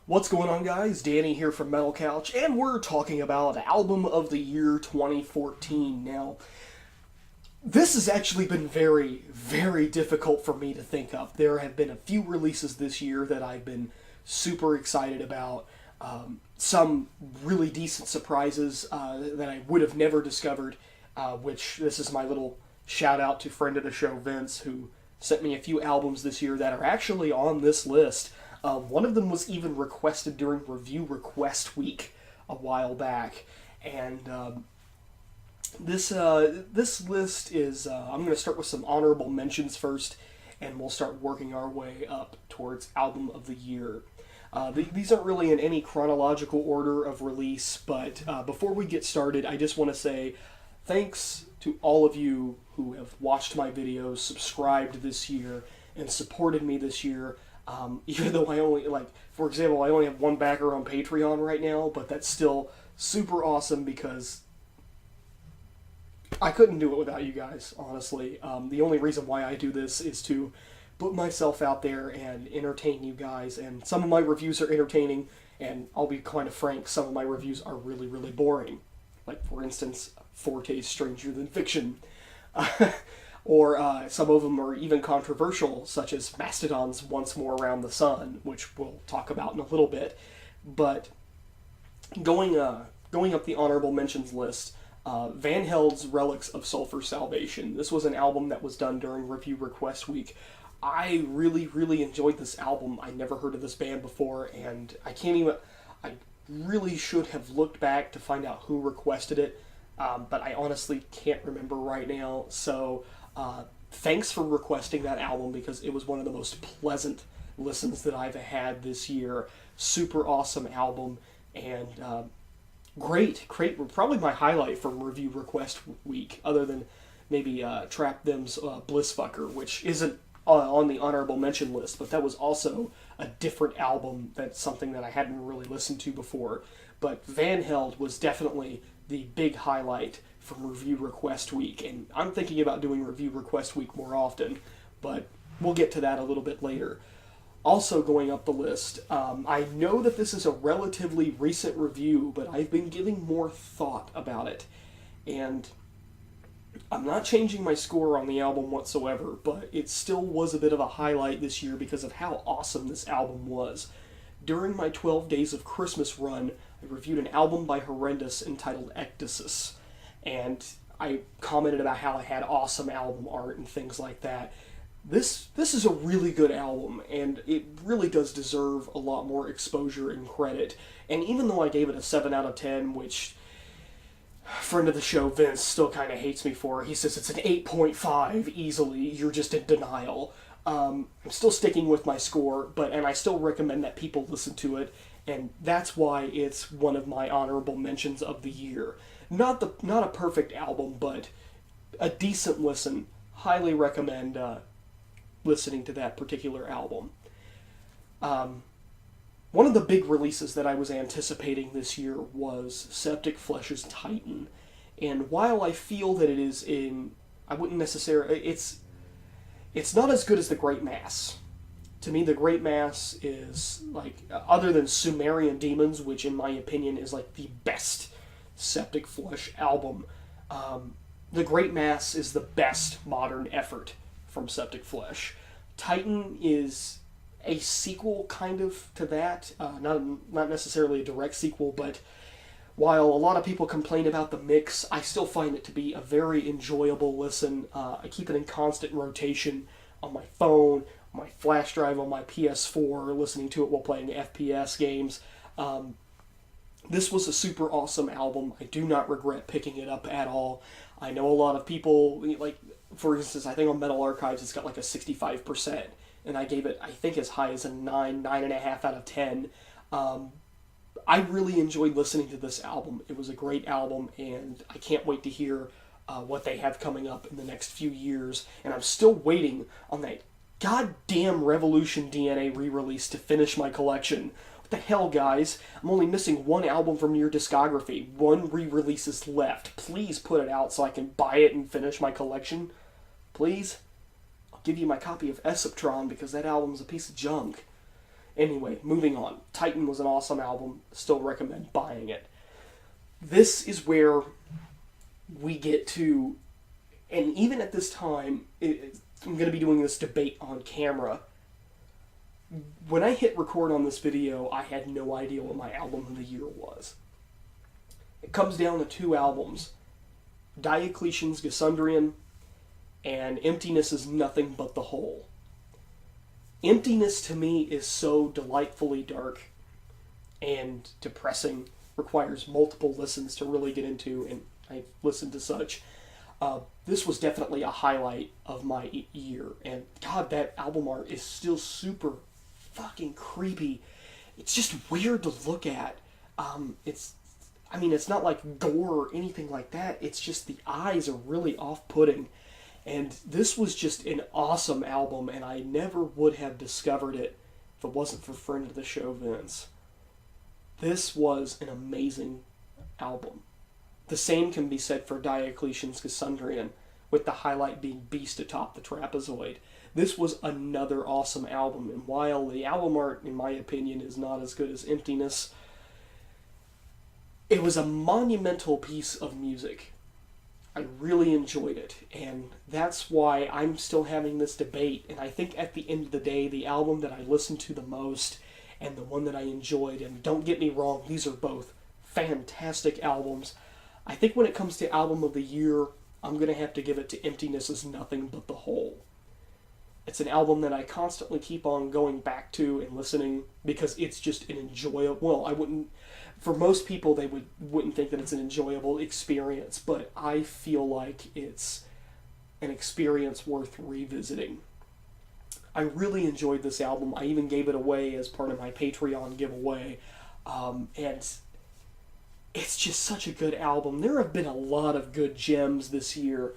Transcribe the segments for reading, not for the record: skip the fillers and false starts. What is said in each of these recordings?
What's going on, guys? Danny here from Metal Couch, and we're talking about Album of the Year 2014. Now, this has actually been very, very difficult for me to think of. There have been a few releases this year that I've been super excited about. Some really decent surprises that I would have never discovered, which this is my little shout out to friend of the show, Vince, who sent me a few albums this year that are actually on this list. One of them was even requested during Review Request Week a while back, and this list is. I'm going to start with some honorable mentions first, and we'll start working our way up towards Album of the Year. These aren't really in any chronological order of release, but before we get started, I just want to say thanks to all of you who have watched my videos, subscribed this year, and supported me this year. Even though I only, for example, I only have one backer on Patreon right now, but that's still super awesome because I couldn't do it without you guys, honestly. The only reason why I do this is to put myself out there and entertain you guys, and some of my reviews are entertaining, and I'll be kind of frank, some of my reviews are really, really boring. Like, for instance, Forte's Stranger Than Fiction. Or some of them are even controversial, such as Mastodon's Once More Around the Sun, which we'll talk about in a little bit. But going up the honorable mentions list, Van Held's Relics of Sulphur Salvation. This was an album that was done during Review Request Week. I really, really enjoyed this album. I never heard of this band before, and I really should have looked back to find out who requested it, but I honestly can't remember right now, so thanks for requesting that album because it was one of the most pleasant listens that I've had this year. Super awesome album, and great, probably my highlight from Review Request Week, other than maybe Trap Them's Blissfucker, which isn't on the honorable mention list, but that was also a different album. That's something that I hadn't really listened to before. But Van Held was definitely the big highlight from Review Request Week, and I'm thinking about doing Review Request Week more often, but we'll get to that a little bit later. Also going up the list, I know that this is a relatively recent review, but I've been giving more thought about it, and I'm not changing my score on the album whatsoever, but it still was a bit of a highlight this year because of how awesome this album was. During my 12 Days of Christmas run, I reviewed an album by Horrendous entitled Ecdysis, and I commented about how it had awesome album art and things like that. This is a really good album, and it really does deserve a lot more exposure and credit. And even though I gave it a 7 out of 10, which friend of the show Vince still kind of hates me for, he says it's an 8.5 easily, you're just in denial. I'm still sticking with my score, and I still recommend that people listen to it, and that's why it's one of my honorable mentions of the year. Not a perfect album, but a decent listen. Highly recommend listening to that particular album. One of the big releases that I was anticipating this year was Septic Flesh's Titan, and while I feel that it is I wouldn't necessarily, it's not as good as The Great Mass. To me, The Great Mass is, other than Sumerian Demons, which in my opinion is the best Septic Flesh album, The Great Mass is the best modern effort from Septic Flesh. Titan is a sequel kind of to that, not necessarily a direct sequel, but while a lot of people complain about the mix, I still find it to be a very enjoyable listen. I keep it in constant rotation on my phone, my flash drive on my PS4, listening to it while playing FPS games. This was a super awesome album. I do not regret picking it up at all. I know a lot of people, for instance, I think on Metal Archives it's got a 65%, and I gave it, I think, as high as a 9.5 out of 10. I really enjoyed listening to this album. It was a great album, and I can't wait to hear what they have coming up in the next few years, and I'm still waiting on that goddamn Revolution DNA re-release to finish my collection. What the hell, guys? I'm only missing one album from your discography. One re-release is left. Please put it out so I can buy it and finish my collection. Please? I'll give you my copy of Esceptron because that album's a piece of junk. Anyway, moving on. Titan was an awesome album. Still recommend buying it. This is where we get to, and even at this time, I'm going to be doing this debate on camera. When I hit record on this video, I had no idea what my album of the year was. It comes down to two albums, Diocletian's Gesundrian and Emptiness is Nothing But the Whole. Emptiness to me is so delightfully dark and depressing, requires multiple listens to really get into, and I've listened to such. This was definitely a highlight of my year, and God, that album art is still super fucking creepy. It's just weird to look at. It's not like gore or anything like that. It's just the eyes are really off-putting. And this was just an awesome album, and I never would have discovered it if it wasn't for friend of the show, Vince. This was an amazing album. The same can be said for Diocletian's Gesundrian, with the highlight being Beast Atop the Trapezoid. This was another awesome album, and while the album art, in my opinion, is not as good as Emptiness, it was a monumental piece of music. I really enjoyed it, and that's why I'm still having this debate, and I think at the end of the day, the album that I listened to the most, and the one that I enjoyed, and don't get me wrong, these are both fantastic albums. I think when it comes to album of the year, I'm going to have to give it to Emptiness is Nothing But the Whole. It's an album that I constantly keep on going back to and listening, because it's just an enjoyable, for most people, they wouldn't think that it's an enjoyable experience, but I feel like it's an experience worth revisiting. I really enjoyed this album. I even gave it away as part of my Patreon giveaway, and it's just such a good album. There have been a lot of good gems this year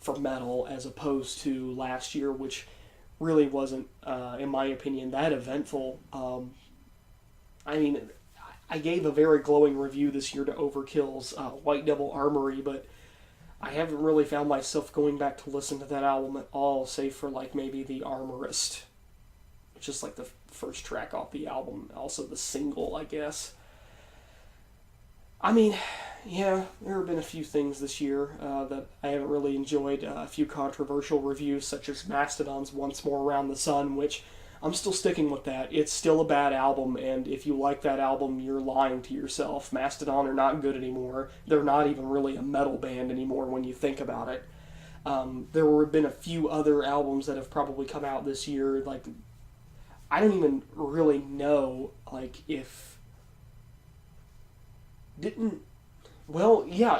for metal, as opposed to last year, which really wasn't, in my opinion, that eventful. I gave a very glowing review this year to Overkill's White Devil Armory, but I haven't really found myself going back to listen to that album at all, save for like maybe The Armorist, which is like the first track off the album, also the single, I guess. Yeah, there have been a few things this year that I haven't really enjoyed. A few controversial reviews, such as Mastodon's Once More Around the Sun, which I'm still sticking with that. It's still a bad album, and if you like that album, you're lying to yourself. Mastodon are not good anymore. They're not even really a metal band anymore when you think about it. There have been a few other albums that have probably come out this year. Like, I don't even really know, like, if...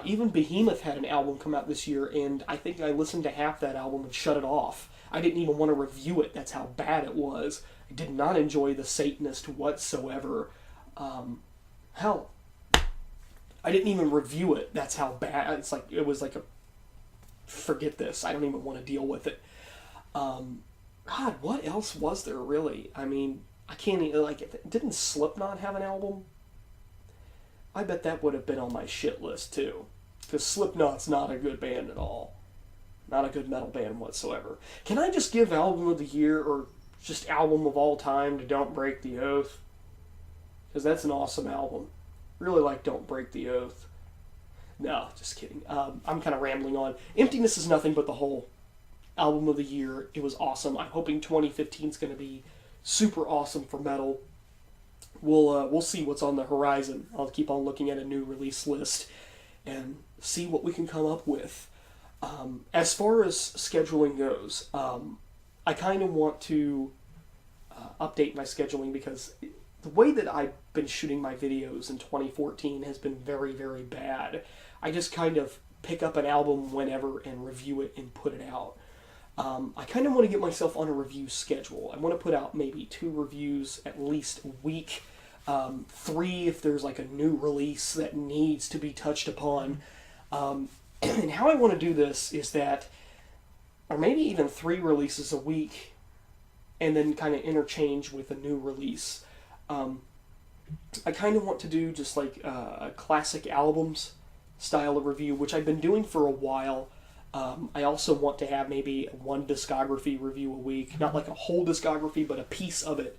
even Behemoth had an album come out this year, and I think I listened to half that album and shut it off. I didn't even want to review it. That's how bad it was. I did not enjoy The Satanist whatsoever. I didn't even review it. That's how bad. It was like a, forget this. I don't even want to deal with it. God, what else was there really? I can't even, didn't Slipknot have an album? I bet that would have been on my shit list too. Because Slipknot's not a good band at all. Not a good metal band whatsoever. Can I just give album of the year, or just album of all time, to Don't Break the Oath? Because that's an awesome album. Really like Don't Break the Oath. No, just kidding. I'm kind of rambling on. Emptiness is Nothing But the Whole. Album of the year. It was awesome. I'm hoping 2015 is going to be super awesome for metal. We'll see what's on the horizon. I'll keep on looking at a new release list and see what we can come up with. As far as scheduling goes, I kind of want to update my scheduling, because the way that I've been shooting my videos in 2014 has been very, very bad. I just kind of pick up an album whenever and review it and put it out. I kind of want to get myself on a review schedule. I want to put out maybe 2 reviews at least a week, 3 if there's like a new release that needs to be touched upon. And how I want to do this is that, or maybe even 3 releases a week, and then kind of interchange with a new release. I kind of want to do just like a classic albums style of review, which I've been doing for a while. I also want to have maybe 1 discography review a week, not like a whole discography, but a piece of it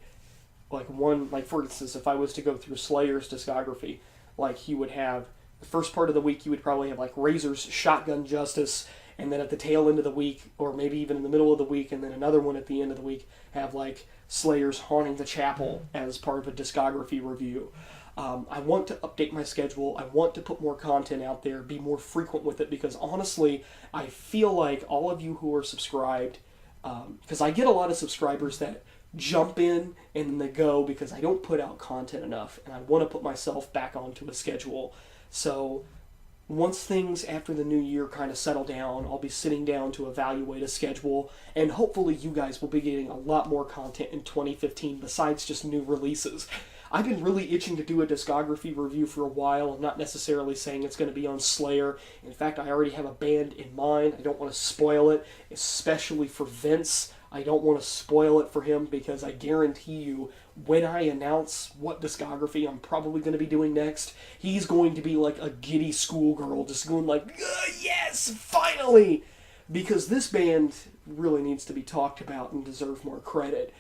like one, like for instance, if I was to go through Slayer's discography, like he would have the first part of the week, you would probably have like Razor's Shotgun Justice, and then at the tail end of the week, or maybe even in the middle of the week, and then another one at the end of the week, have like Slayer's Haunting the Chapel as part of a discography review. I want to update my schedule. I want to put more content out there, be more frequent with it, because honestly, I feel like all of you who are subscribed, because I get a lot of subscribers that jump in and then they go because I don't put out content enough, and I want to put myself back onto a schedule. So once things after the new year kind of settle down, I'll be sitting down to evaluate a schedule, and hopefully you guys will be getting a lot more content in 2015 besides just new releases. I've been really itching to do a discography review for a while. I'm not necessarily saying it's going to be on Slayer. In fact, I already have a band in mind. I don't want to spoil it, especially for Vince. I don't want to spoil it for him because I guarantee you, when I announce what discography I'm probably going to be doing next, he's going to be like a giddy schoolgirl, just going like, yes, finally! Because this band really needs to be talked about and deserve more credit.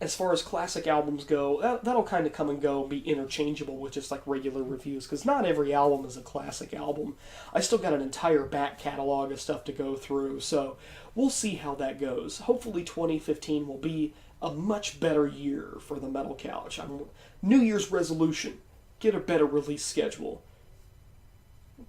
As far as classic albums go, that'll kind of come and go, be interchangeable with just like regular reviews, because not every album is a classic album. I still got an entire back catalog of stuff to go through, so we'll see how that goes. Hopefully 2015 will be a much better year for the Metal Couch. New Year's resolution, get a better release schedule.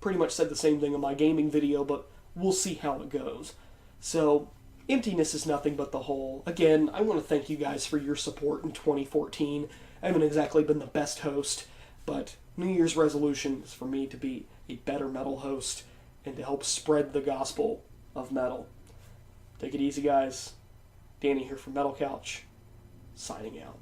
Pretty much said the same thing in my gaming video, but we'll see how it goes. So, emptiness is nothing but the whole. Again, I want to thank you guys for your support in 2014. I haven't exactly been the best host, but New Year's resolution is for me to be a better metal host and to help spread the gospel of metal. Take it easy, guys. Danny here from Metal Couch, signing out.